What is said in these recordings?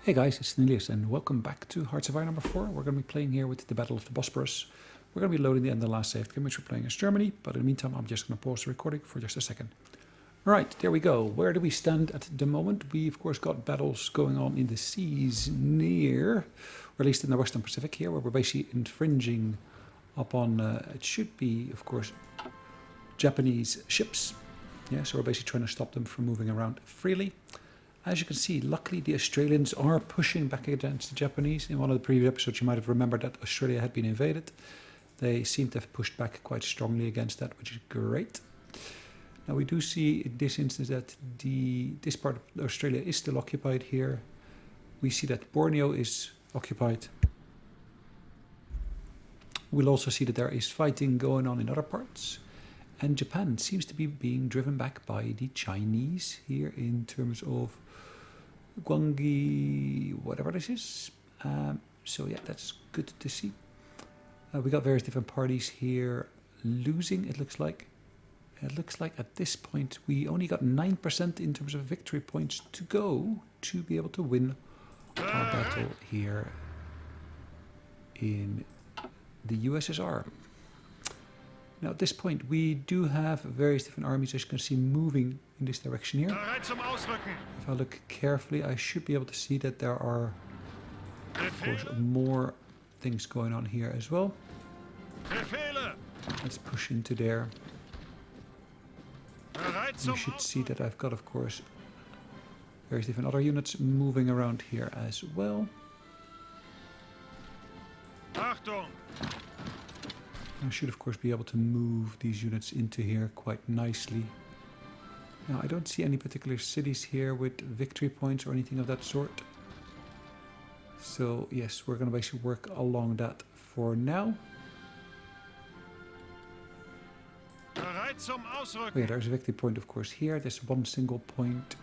Hey guys, it's Sonelias and welcome back to Hearts of Iron number 4. We're going to be playing here with the Battle of the Bosporus. We're going to be loading the end of the last save game, which we're playing as Germany, but in the meantime I'm just going to pause the recording for just a second. Alright, there we go. Where do we stand at the moment? We of course got battles going on in the seas near, or at least in the Western Pacific here, where we're basically infringing upon, it should be of course, Japanese ships. Yeah, so we're basically trying to stop them from moving around freely. As you can see, luckily the Australians are pushing back against the Japanese. In one of the previous episodes you might have remembered that Australia had been invaded. They seem to have pushed back quite strongly against that, which is great. Now we do see in this instance that this part of Australia is still occupied here. We see that Borneo is occupied. We'll also see that there is fighting going on in other parts. And Japan seems to be being driven back by the Chinese here in terms of Guangxi, whatever this is. So yeah, that's good to see. We got various different parties here losing, it looks like. It looks like at this point we only got 9% in terms of victory points to go to be able to win our battle here in the USSR. Now at this point we do have various different armies, as you can see, moving in this direction here. If I look carefully I should be able to see that there are of course more things going on here as well. Let's push into there. You should see that I've got of course various different other units moving around here as well. I should of course be able to move these units into here quite nicely. Now I don't see any particular cities here with victory points or anything of that sort. So yes, we're going to basically work along that for now. Oh yeah, there's a victory point of course here. There's one single point.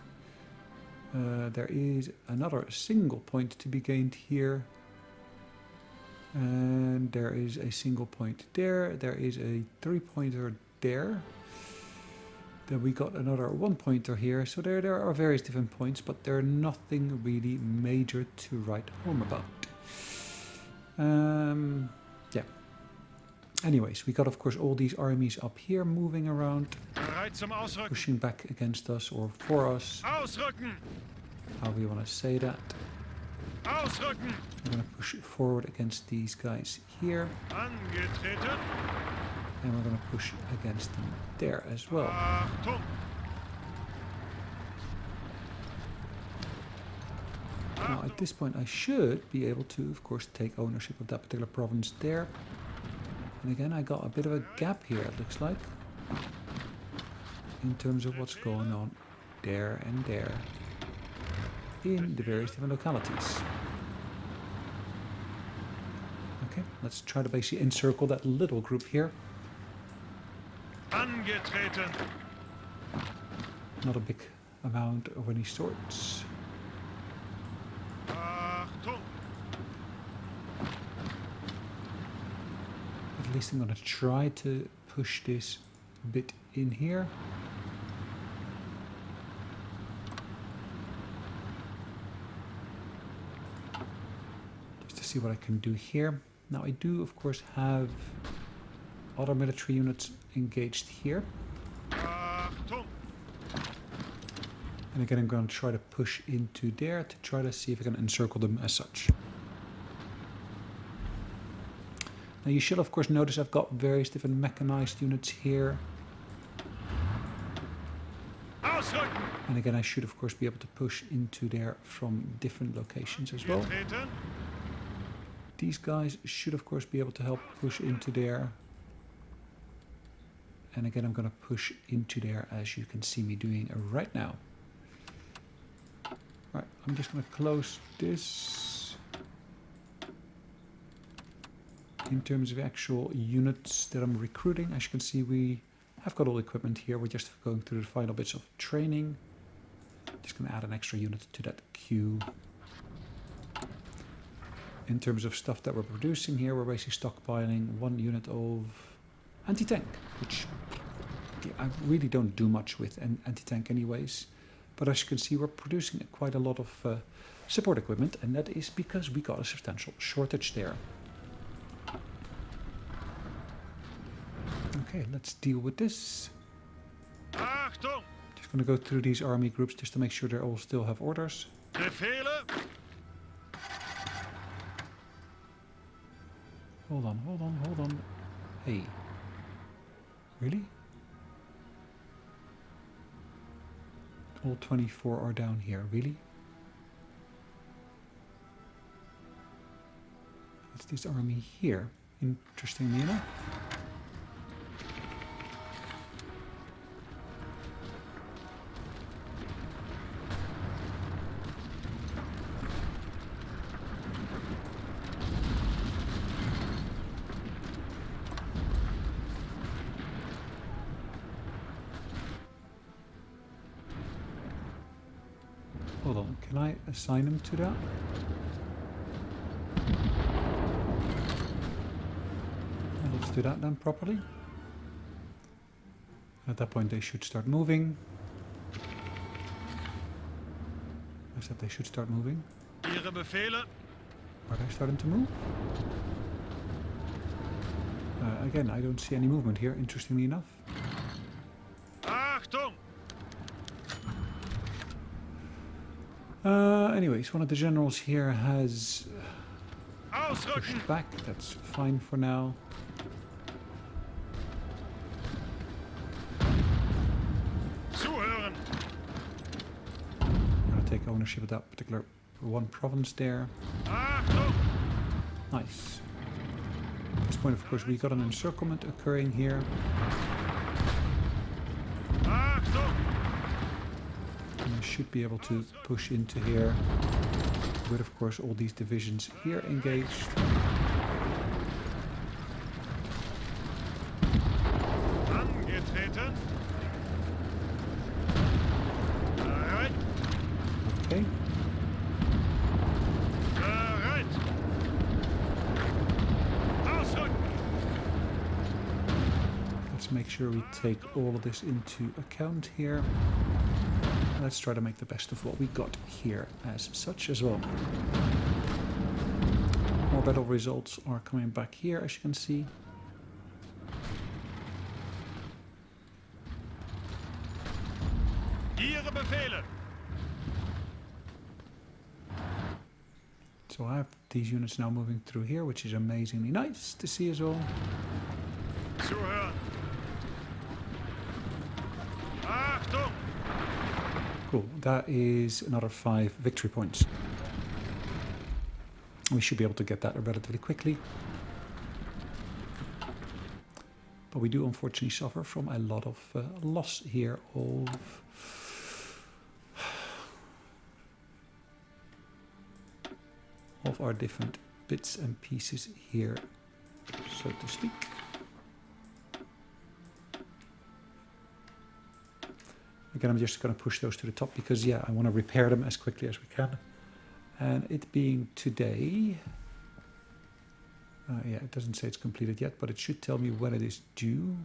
There is another single point to be gained here. And there is a single point there. There is a 3-pointer there. Then we got another 1-pointer here. So there are various different points, but they're nothing really major to write home about. Yeah. Anyways, we got of course all these armies up here moving around, pushing back against us or for us. However you want to say that. We're going to push forward against these guys here. And we're going to push against them there as well. Now at this point I should be able to of course take ownership of that particular province there. And again I got a bit of a gap here, it looks like, in terms of what's going on there and there in the various different localities. Okay, let's try to basically encircle that little group here. Not a big amount of any sorts. At least I'm going to try to push this bit in here. See what I can do here. Now I do of course have other military units engaged here. And again I'm going to try to push into there to try to see if I can encircle them as such. Now you should of course notice I've got various different mechanized units here. And again I should of course be able to push into there from different locations as well. These guys should of course be able to help push into there. And again I'm going to push into there as you can see me doing right now. Right, I'm just going to close this. In terms of actual units that I'm recruiting, as you can see we have got all the equipment here. We're just going through the final bits of training. Just going to add an extra unit to that queue. In terms of stuff that we're producing here, we're basically stockpiling 1 unit of anti-tank, which I really don't do much with anti-tank anyways. But as you can see, we're producing quite a lot of support equipment, and that is because we got a substantial shortage there. Okay, let's deal with this. Achtung! Just going to go through these army groups just to make sure they all still have orders. Befehle! Hold on, hold on, hold on. Hey. Really? All 24 are down here, really? It's this army here, interestingly enough. Hold on, can I assign him to that? Let's do that then properly. At that point they should start moving. I said they should start moving. Ihre Befehle! Are they starting to move? Again, I don't see any movement here, interestingly enough. Achtung! Anyways, one of the generals here has Ausrücken! pushed back. That's fine for now. Zuhören! I'm going to take ownership of that particular one province there. Achtung! Nice. At this point, of course, we got an encirclement occurring here. Achtung! And I should be able to push into here with, of course, all these divisions here engaged. Angetreten! Bereit! Okay. Bereit! Ausrücken! Let's make sure we take all of this into account here. Let's try to make the best of what we got here as such as well. More battle results are coming back here, as you can see. Ihre Befehle! So I have these units now moving through here, which is amazingly nice to see as well. Zuhören! Achtung! Cool, that is another 5 victory points. We should be able to get that relatively quickly. But we do unfortunately suffer from a lot of loss here of our different bits and pieces here, so to speak. Again, I'm just going to push those to the top because, yeah, I want to repair them as quickly as we can. And it being today, yeah, it doesn't say it's completed yet, but it should tell me when it is due.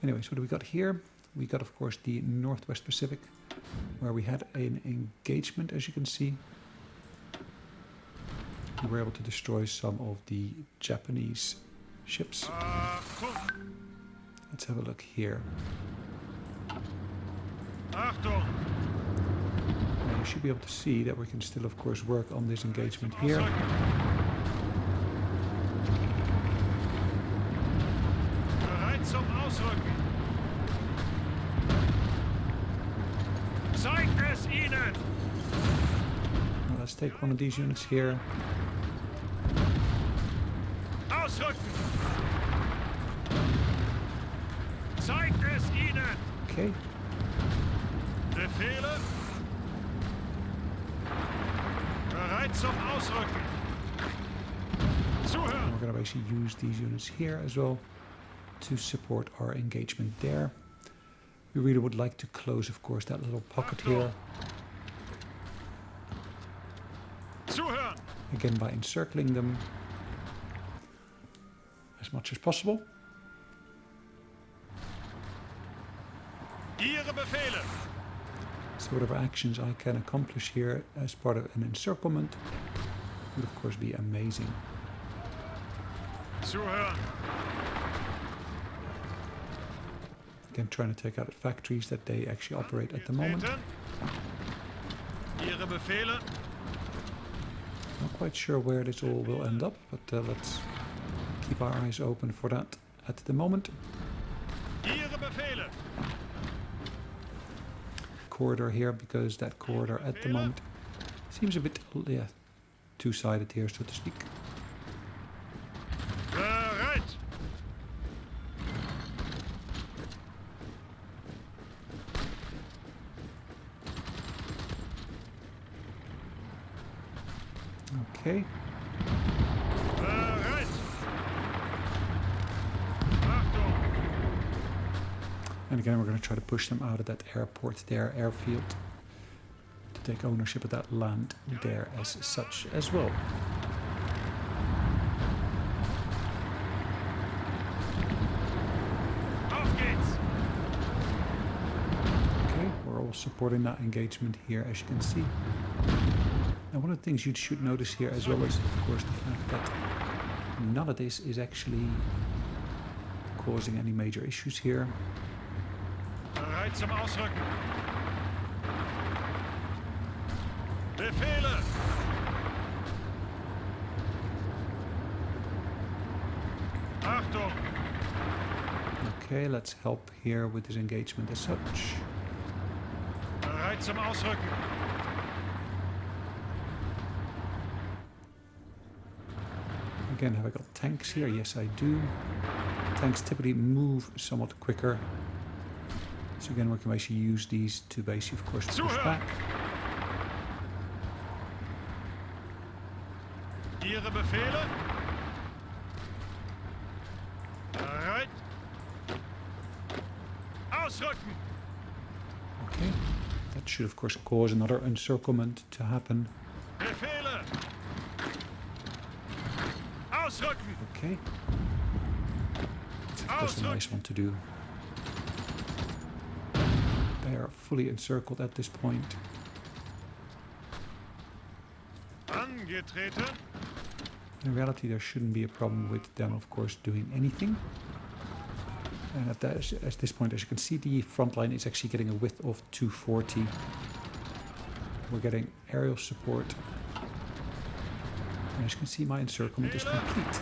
Anyways, what do we got here? We got, of course, the Northwest Pacific, where we had an engagement, as you can see. We were able to destroy some of the Japanese ships. Let's have a look here. Achtung! Now you should be able to see that we can still, of course, work on this engagement here. Bereit zum Ausrücken! Zeigt es ihnen! Now let's take one of these units here. Ausrücken! Zeigt es ihnen! Okay. Befehle! Bereit zum Ausrücken! Zuhören! And we're going to basically use these units here as well to support our engagement there. We really would like to close, of course, that little pocket here. Zuhören! Again, by encircling them as much as possible. Ihre Befehle. So whatever actions I can accomplish here as part of an encirclement would of course be amazing. Zuhören. Again, trying to take out factories that they actually operate at the moment. Angetreten. Ihre Befehle. Not quite sure where this all will end up, but let's keep our eyes open for that at the moment. Ihre Befehle. Corridor here, because that corridor at the moment seems a bit, yeah, two-sided here, so to speak. Bereit. Okay. Bereit. Achtung. And again, we're going to try to push them out of that airport there, airfield, to take ownership of that land there as such as well. Auf geht's. Okay, we're all supporting that engagement here, as you can see. Now, one of the things you should notice here as well is, of course, the fact that none of this is actually causing any major issues here. Bereit zum Ausrücken. Befehle. Achtung. Okay, let's help here with this engagement as such. Bereit zum Ausrücken. Again, have I got tanks here? Yes, I do. Tanks typically move somewhat quicker. So again, we can basically use these to basically, of course, push back. Ihre Befehle. Bereit. Ausrücken. Okay, that should, of course, cause another encirclement to happen. Befehle. Ausrücken. Okay. That's, of course, a nice one to do. They are fully encircled at this point. Angetreten. In reality, there shouldn't be a problem with them, of course, doing anything. And at this point, as you can see, the front line is actually getting a width of 240. We're getting aerial support. And as you can see, my encirclement is complete.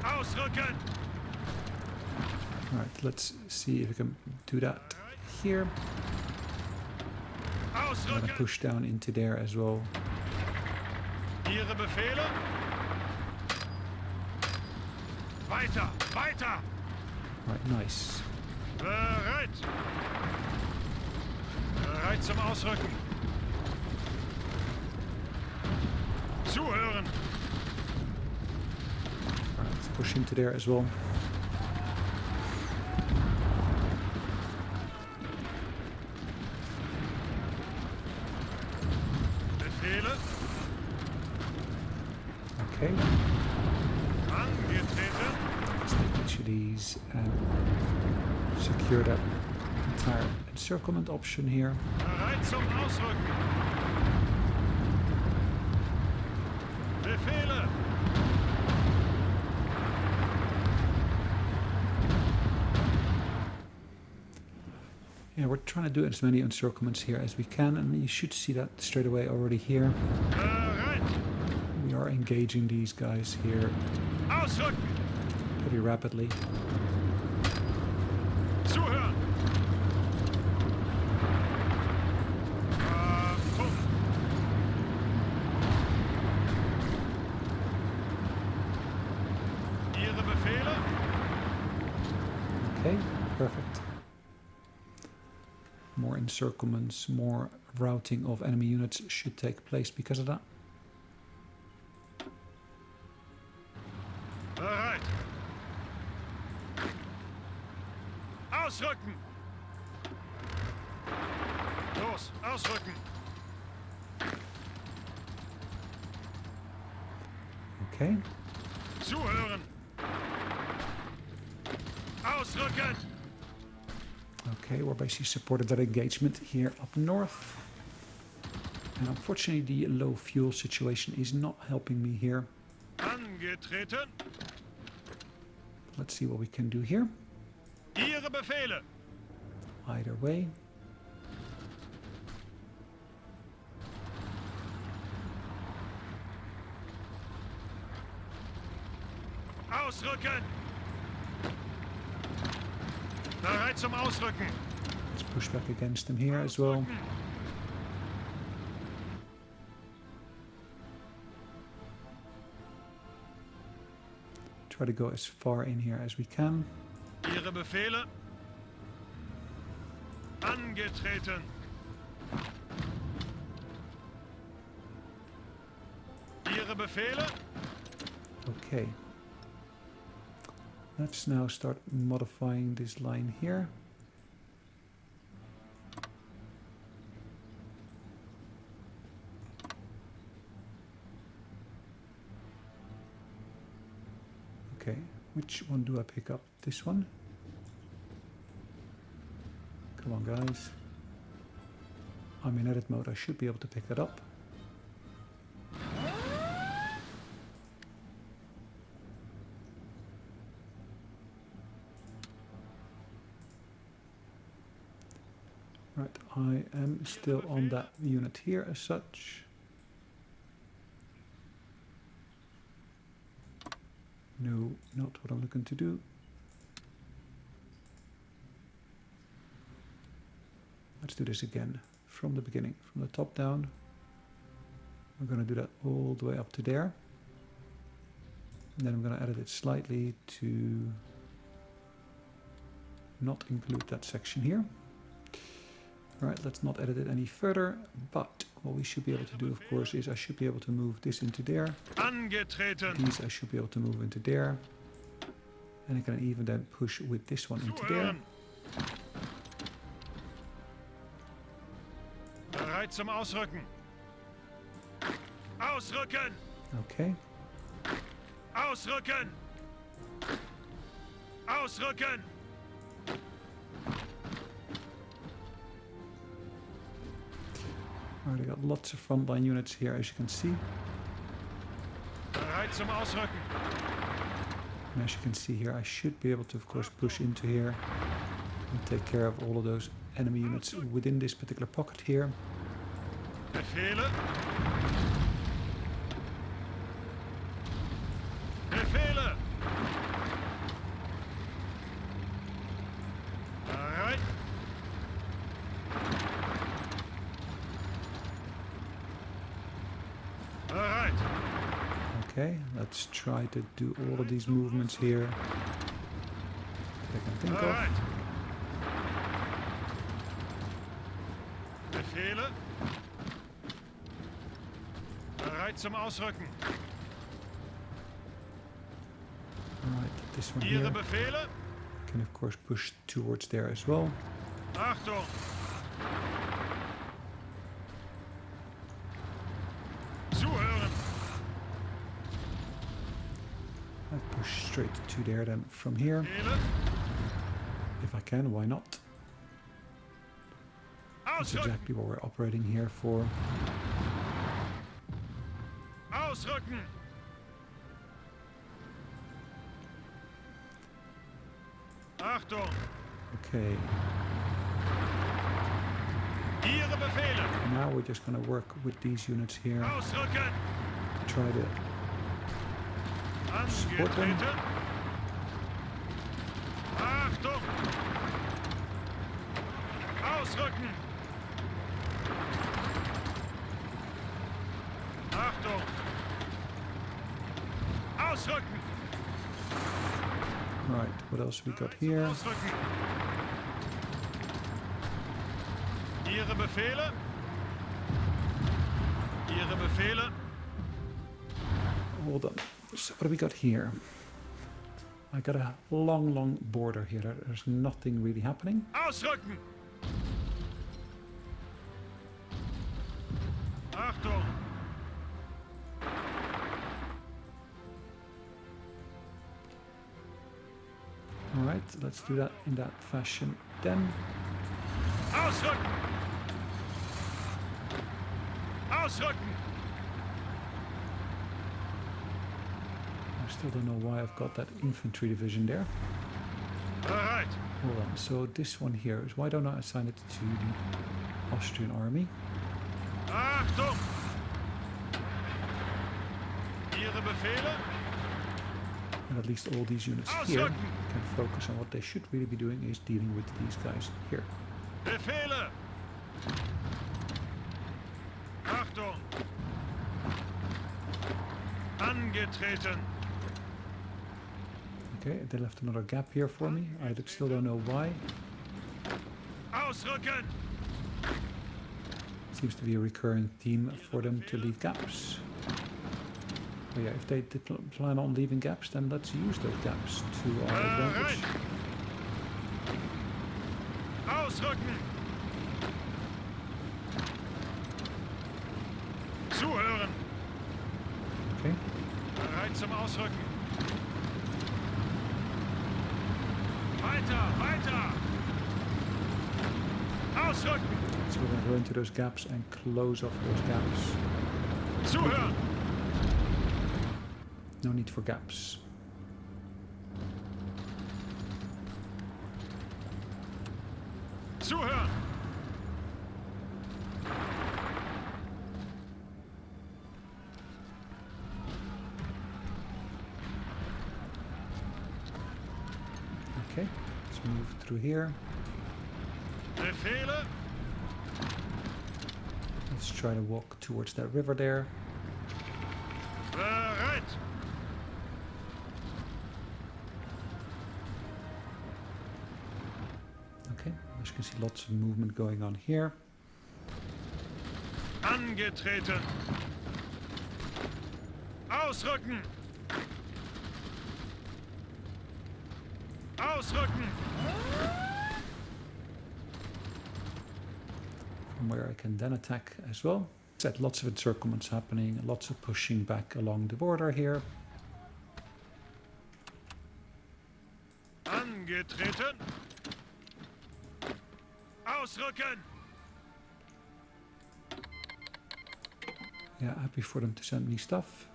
Ausrücken. Alright, let's see if we can do that here. I'm going to Ausrücken. push down into there as well. Ihre Befehle. Weiter, weiter. Right, nice. Bereit. Bereit zum Ausrücken. Zuhören. Alright, let's push into there as well. Befehle. Okay, Angetreten. let's take each of these and secure that entire encirclement option here. Bereit zum Ausrücken. Befehle. Yeah, we're trying to do as many encirclements here as we can, and you should see that straight away already here. Bereit. We are engaging these guys here Ausrücken. pretty rapidly. Zuhören. Achtung. Ihre Befehle. Okay, perfect. More encirclements, more routing of enemy units should take place because of that. Bereit. Ausrücken. Los, ausrücken. Okay, Zuhören. Ausrücken. Okay, we're basically supported that engagement here up north. And unfortunately the low fuel situation is not helping me here. Angetreten. Let's see what we can do here. Ihre Befehle. Either way. Ausrücken. Bereit zum Ausrücken. Let's push back against them here as well. Try to go as far in here as we can. Ihre Befehle. Angetreten. Ihre Befehle. Okay. Let's now start modifying this line here. Okay, which one do I pick up? This one? Come on, guys. I'm in edit mode. I should be able to pick that up. Right, I am still on that unit here as such. No, not what I'm looking to do. Let's do this again from the beginning, from the top down. We're going to do that all the way up to there. And then I'm going to edit it slightly to not include that section here. Alright, let's not edit it any further, but what we should be able to do, of course, is I should be able to move this into there. Angetreten. These I should be able to move into there. And I can even then push with this one into there. Zuhören. Bereit zum Ausrücken. Ausrücken. Okay. Ausrücken. Ausrücken. Alright, I got lots of frontline units here, as you can see. Bereit zum Ausrücken. And as you can see here, I should be able to, of course, push into here and take care of all of those enemy units within this particular pocket here. Befehle. Befehle. Bereit. Bereit. Okay, let's try to do all of these movements here that I can think Bereit. of. Befehle. Bereit zum Ausrücken. Alright, this one Ihre here Befehle. can of course push towards there as well. Achtung. Zuhören. I push straight to there then from here. Befehle. If I can, why not? That's Ausrücken. exactly what we're operating here for. Ausrücken. Achtung. Okay, Ihre Befehle. now we're just going to work with these units here Ausrücken. to try to support them. Angetreten. Achtung. Ausrücken. Achtung. Ausrücken. Right, what else we got here? Ausrücken. Ihre Befehle. Ihre Befehle. Hold on. So what do we got here? I got a long border here. There's nothing really happening. Ausrücken. Achtung. Alright, let's do that in that fashion then. Ausrücken! Ausrücken! I still don't know why I've got that infantry division there. Bereit! Hold on, so this one here is why don't I assign it to the Austrian army? Achtung! Ihre Befehle? And at least all these units here can focus on what they should really be doing, is dealing with these guys here. Befehle! Achtung! Angetreten! Okay, they left another gap here for me. I still don't know why. Ausrücken! Seems to be a recurring theme for them to leave gaps. But yeah, if they did plan on leaving gaps, then let's use those gaps to our advantage. Ausrücken! Zuhören! Okay, Bereit zum Ausrücken! Weiter! Weiter! Ausrücken! so we're going to go into those gaps and close off those gaps. Zuhören! No need for gaps. Zuhören! Okay, let's move through here. Befehle! Let's try to walk towards that river there. Bereit! Okay, as you can see, lots of movement going on here. Angetreten! Ausrücken! Ausrücken! From where I can then attack as well. Set lots of encirclements happening, lots of pushing back along the border here. Angetreten! Ausrücken! Yeah, happy for them to send me stuff.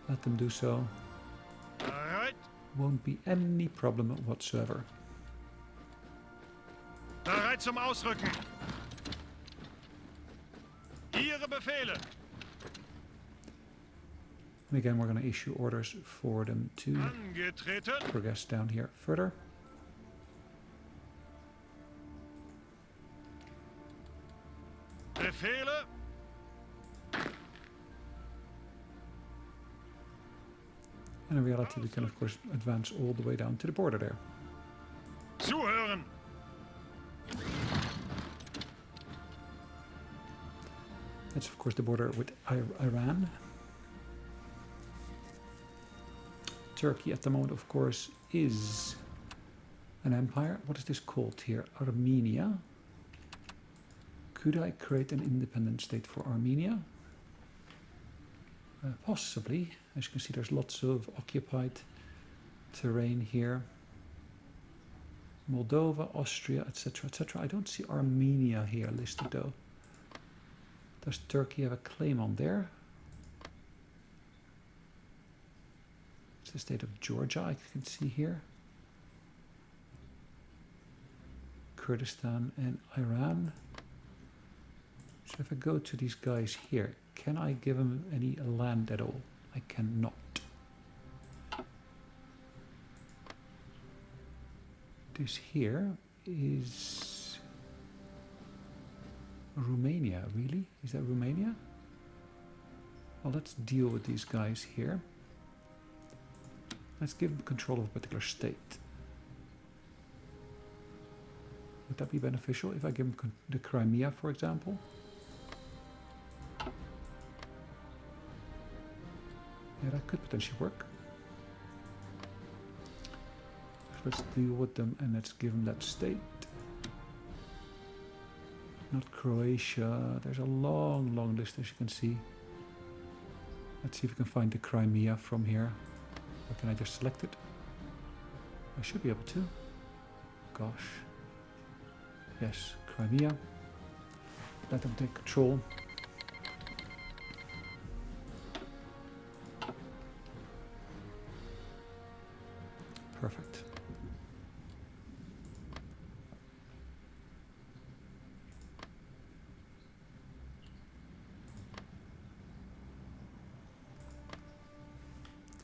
Let them do so. Bereit! Won't be any problem whatsoever. Bereit zum Ausrücken! Ihre Befehle! And again, we're going to issue orders for them to Angetreten! progress down here further. Befehle! And in reality, we can of course advance all the way down to the border there. Zuhören! That's of course the border with Iran. Turkey at the moment, of course, is an empire. What is this called here? Armenia. Could I create an independent state for Armenia? Possibly. As you can see, there's lots of occupied terrain here. Moldova, Austria, etc., etc. I don't see Armenia here listed though. Does Turkey have a claim on there? It's the state of Georgia, I can see here. Kurdistan and Iran. So if I go to these guys here, can I give them any land at all? I cannot. This here is Romania, really? Is that Romania? Well, let's deal with these guys here. Let's give them control of a particular state. Would that be beneficial if I give them the Crimea, for example? Yeah, that could potentially work. So let's deal with them and let's give them that state. Not Croatia. There's a long, long list, as you can see. Let's see if we can find the Crimea from here. Or can I just select it? I should be able to. Gosh. Yes, Crimea. Let them take control. Perfect.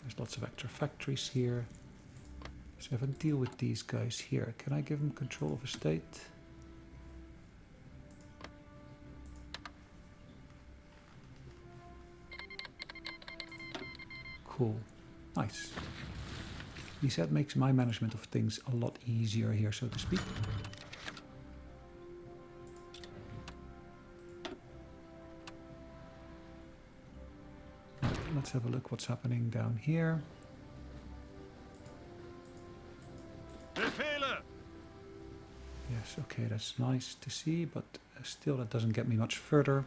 There's lots of extra factories here. So if I deal with these guys here, can I give them control of a state? Cool. Nice. He said makes my management of things a lot easier here, so to speak. Right, let's have a look what's happening down here. Befehle! Yes, okay, that's nice to see, but still that doesn't get me much further.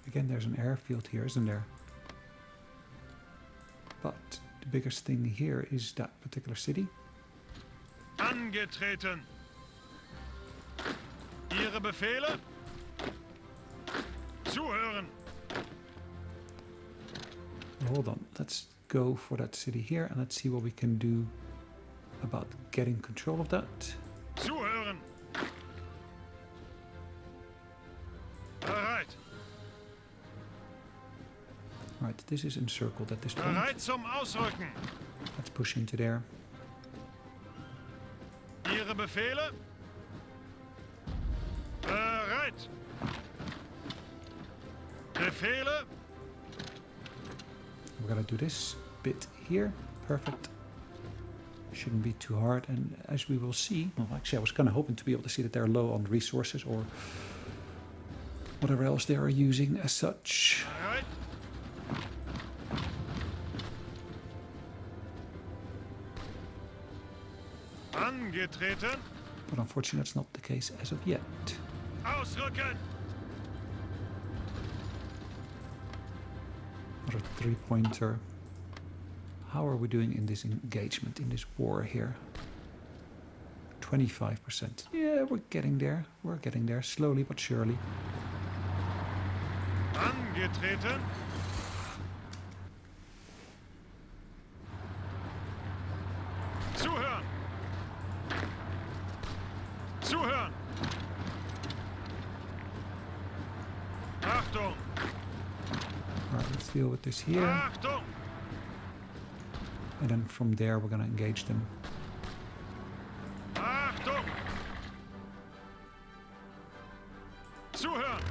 Again, there's an airfield here, isn't there? But the biggest thing here is that particular city. Angetreten! Ihre Befehle? Zuhören! Hold on, let's go for that city here and let's see what we can do about getting control of that. Zuhören! Bereit! Right, this is encircled at this point. Bereit zum Ausrücken! Let's push into there. Ihre Befehle? Bereit! Befehle? We're gonna do this bit here. Perfect. Shouldn't be too hard, and as we will see, well, actually I was kind of hoping to be able to see that they're low on resources or whatever else they are using as such. Bereit? Angetreten? But unfortunately that's not the case as of yet. Ausrücken! Another 3-pointer. How are we doing in this engagement, in this war here? 25%. Yeah, we're getting there. We're getting there, slowly but surely. Angetreten? Zuhören! Zuhören! Achtung! Alright, let's deal with this here. Achtung! And then from there we're gonna engage them. Achtung! Zuhören!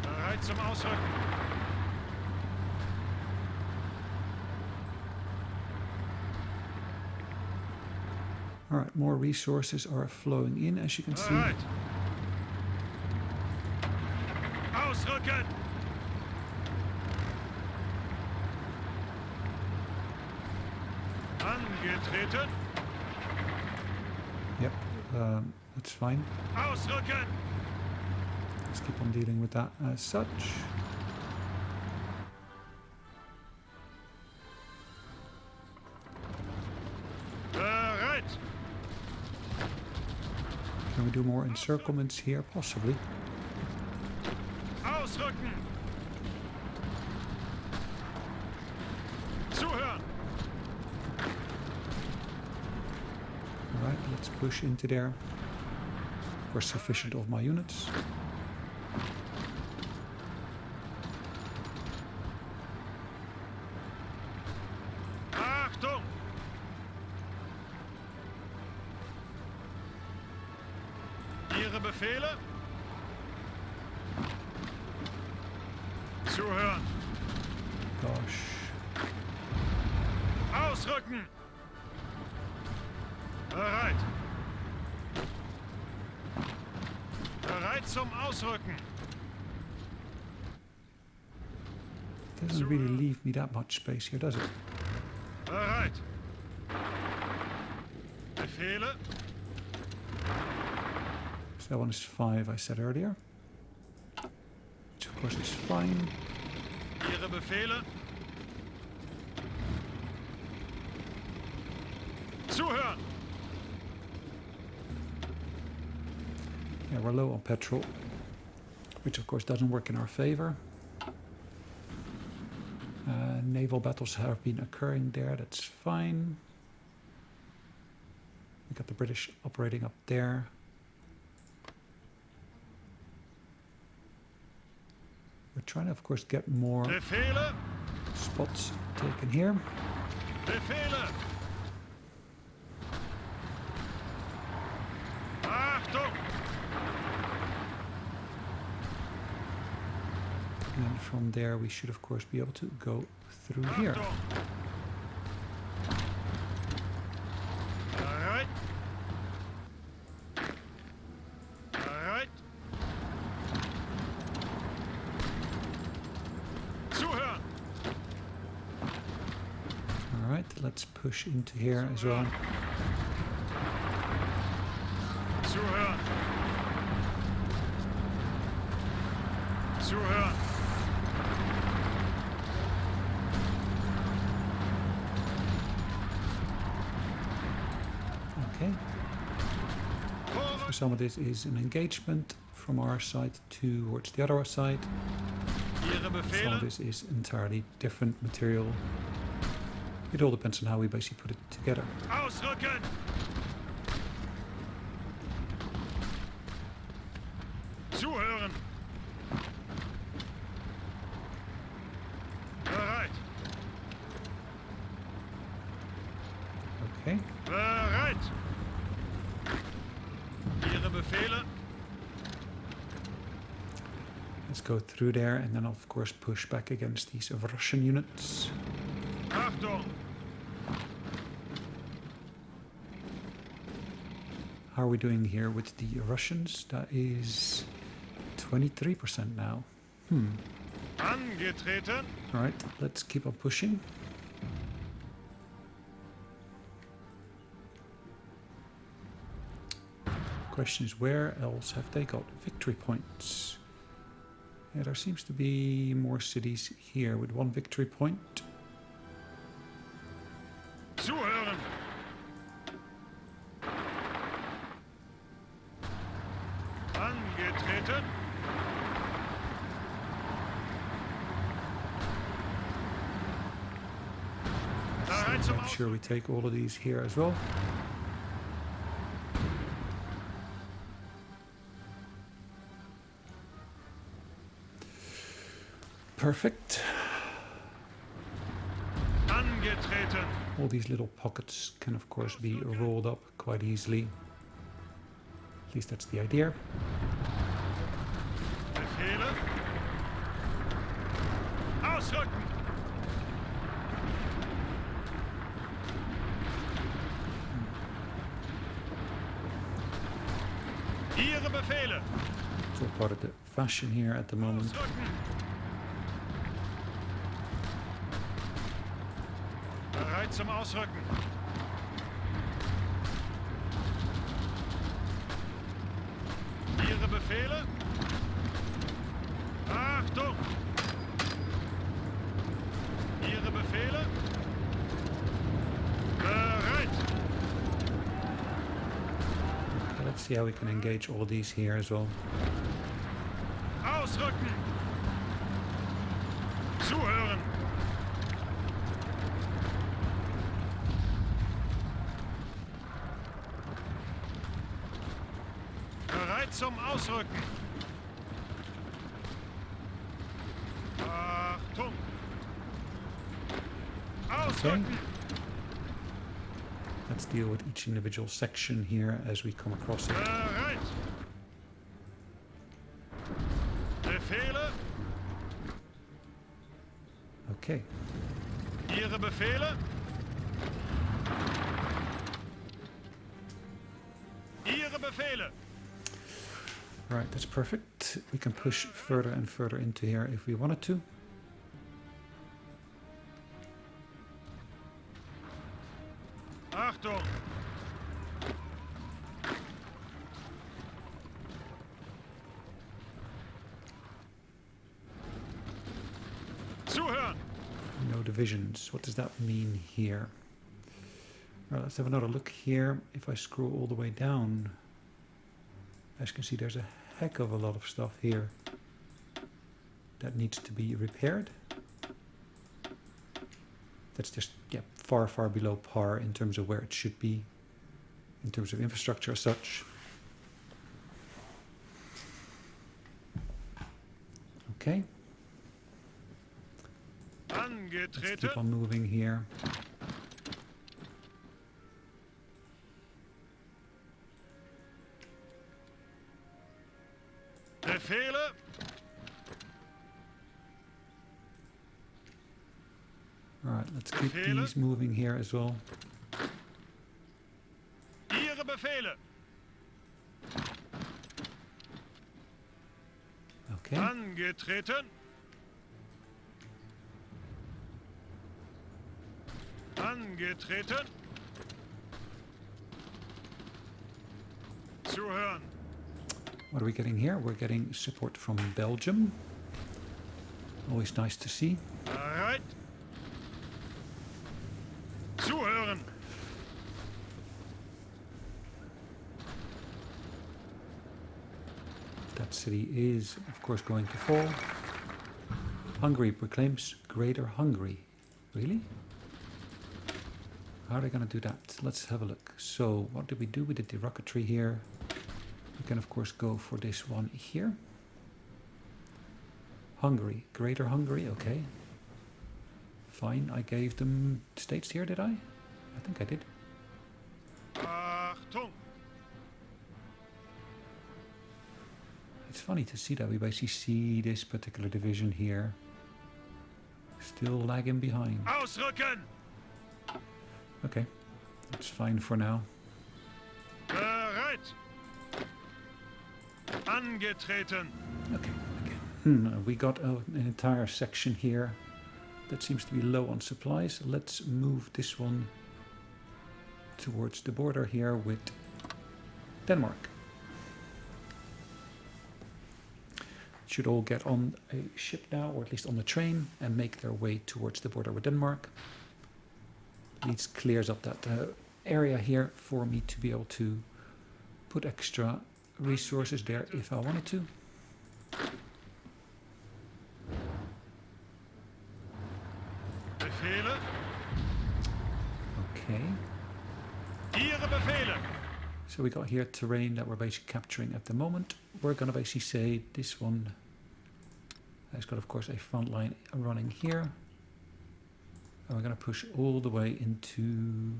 Bereit zum Ausrücken! Alright, more resources are flowing in, as you can see. Bereit! Ausrücken! Angetreten! Yep, that's fine. Ausrücken! Let's keep on dealing with that as such. Bereit! Can we do more encirclements here? Possibly. Ausrücken! Zuhören! Alright, let's push into there. For sufficient of my units. Achtung! Ihre Befehle? Zuhören! Gosh. Ausrücken! Bereit! Bereit zum Ausrücken! Doesn't really leave me that much space here, does it? Bereit! Befehle? So that one is 5, I said earlier. Which course, is fine. Ihre Befehle. Zuhören. Yeah, we're low on petrol, which of course doesn't work in our favor. Naval battles have been occurring there, that's fine. We got the British operating up there. We're trying to, of course, get more Befehle. spots taken here. Befehle. Achtung. And then from there we should, of course, be able to go through here. Achtung. Bereit. Bereit. Zuhören. Alright, let's push into here as well. Zuhören. Zuhören. Okay. So some of this is an engagement from our side towards the other side. Ihre Some of Befehle. this is entirely different material. It all depends on how we basically put it together. Ausrücken. Zuhören. Bereit. Okay. Bereit. Ihre Befehle. Let's go through there and then of course push back against these Russian units. Achtung. How are we doing here with the Russians? That is 23% now. Angetreten. Alright, let's keep on pushing. Question is, where else have they got victory points? Yeah, there seems to be more cities here with one victory point. Zuhören. Angetreten. Bereit zum Make sure we Ausrücken. take all of these here as well. Perfect. Angetreten. All these little pockets can of course be rolled up quite easily. At least that's the idea. Befehle. Ausrücken. Ihre Befehle. It's all part of the fashion here at the moment. Ausrücken. Bereit zum Ausrücken. Ihre Befehle. Achtung. Ihre Befehle. Bereit. Okay, let's see how we can engage all these here as well. Ausrücken. Zuhören. Bereit zum Ausrücken. Achtung. Ausrücken. Let's deal with each individual section here as we come across it. Bereit. Befehle. Okay. Ihre Befehle. Ihre Befehle. Right, that's perfect. We can push further and further into here if we wanted to. Achtung. No divisions. What does that mean here? Well, let's have another look here. If I scroll all the way down, as you can see, there's a heck of a lot of stuff here that needs to be repaired. That's just, yeah, far, far below par in terms of where it should be, in terms of infrastructure as such. Okay. Let's keep on moving here. Befehle. Alright, let's keep these moving here as well. Ihre Befehle. Okay. Angetreten. Angetreten. Zuhören. What are we getting here? We're getting support from Belgium. Always nice to see. Bereit. Zuhören. That city is, of course, going to fall. Hungary proclaims Greater Hungary. Really? How are they going to do that? Let's have a look. So, what did we do? We did the rocketry here. We can, of course, go for this one here. Hungary. Greater Hungary, okay. Fine, I gave them states here, did I? I think I did. Achtung. It's funny to see that we basically see this particular division here still lagging behind. Ausrücken. Okay, that's fine for now. Bereit. Angetreten. Okay, we got an entire section here that seems to be low on supplies. Let's move this one towards the border here with Denmark. Should all get on a ship now, or at least on the train, and make their way towards the border with Denmark. This clears up that area here for me to be able to put extra resources there if I wanted to. Befehle. Okay. Ihre Befehle. So we got here terrain that we're basically capturing at the moment. We're going to basically say this one has got, of course, a front line running here. And we're going to push all the way into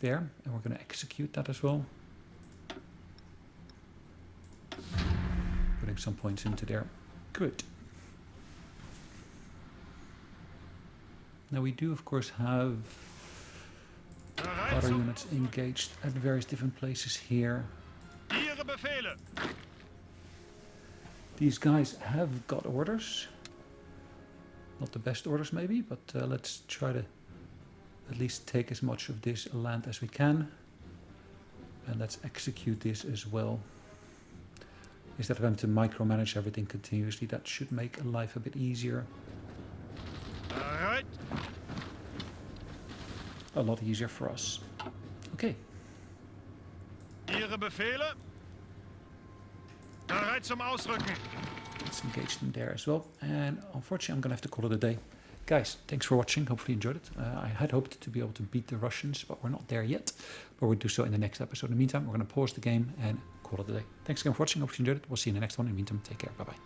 there. And we're going to execute that as well. Putting some points into there. Good. Now we do, of course, have other units engaged at various different places here. Ihre Befehle. These guys have got orders. Not the best orders maybe, but let's try to at least take as much of this land as we can. And let's execute this as well. Instead of having to micromanage everything continuously, that should make life a bit easier. Bereit. A lot easier for us. Okay. Ihre Befehle. Bereit zum Ausrücken. Let's engage them there as well. And unfortunately, I'm going to have to call it a day. Guys, thanks for watching. Hopefully you enjoyed it. I had hoped to be able to beat the Russians, but we're not there yet. But we'll do so in the next episode. In the meantime, we're going to pause the game and call it a day. Thanks again for watching. Hopefully you enjoyed it. We'll see you in the next one. In the meantime, take care. Bye-bye.